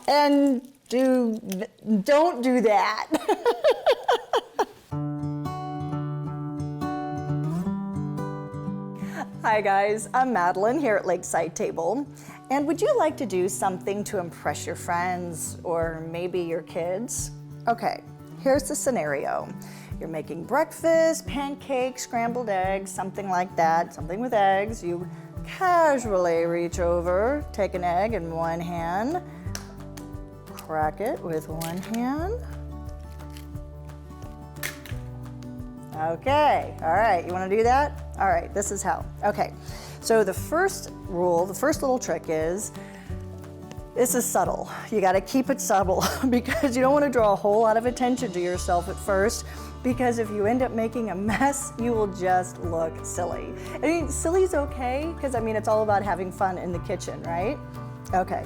And don't do that. Hi guys, I'm Madalaine here at Lakeside Table. And would you like to do something to impress your friends or maybe your kids? Okay, here's the scenario. You're making breakfast, pancakes, scrambled eggs, something like that, something with eggs. You casually reach over, take an egg in one hand, crack it with one hand. Okay, all right, you wanna do that? All right, this is how. Okay, so the first rule, the first little trick is, this is subtle. You gotta keep it subtle because you don't wanna draw a whole lot of attention to yourself at first, because if you end up making a mess, you will just look silly. I mean, silly's okay, because I mean, it's all about having fun in the kitchen, right? Okay.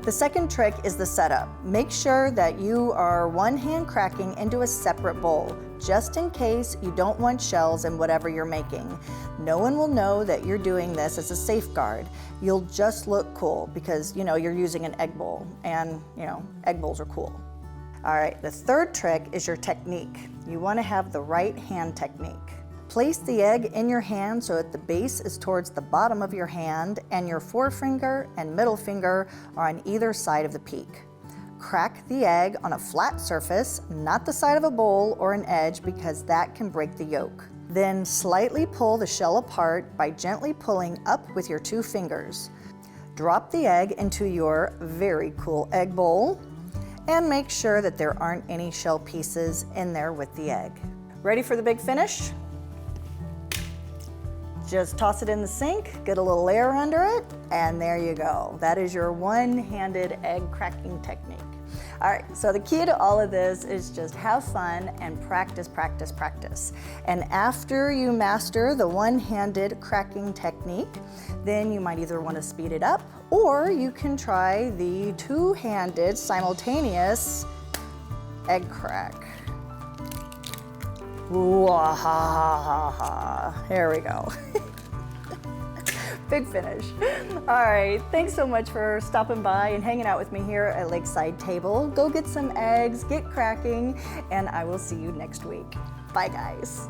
The second trick is the setup. Make sure that you are one hand cracking into a separate bowl, just in case you don't want shells in whatever you're making. No one will know that you're doing this as a safeguard. You'll just look cool because you're using an egg bowl, and egg bowls are cool. All right, the third trick is your technique. You want to have the right hand technique. Place the egg in your hand so that the base is towards the bottom of your hand and your forefinger and middle finger are on either side of the peak. Crack the egg on a flat surface, not the side of a bowl or an edge, because that can break the yolk. Then slightly pull the shell apart by gently pulling up with your two fingers. Drop the egg into your very cool egg bowl and make sure that there aren't any shell pieces in there with the egg. Ready for the big finish? Just toss it in the sink, get a little layer under it, and there you go. That is your one-handed egg cracking technique. All right, so the key to all of this is just have fun and practice, practice, practice. And after you master the one-handed cracking technique, then you might either want to speed it up, or you can try the two-handed simultaneous egg crack. Wah-ha-ha-ha-ha. There we go. Big finish. All right, thanks so much for stopping by and hanging out with me here at Lakeside Table. Go get some eggs, get cracking, and I will see you next week. Bye, guys.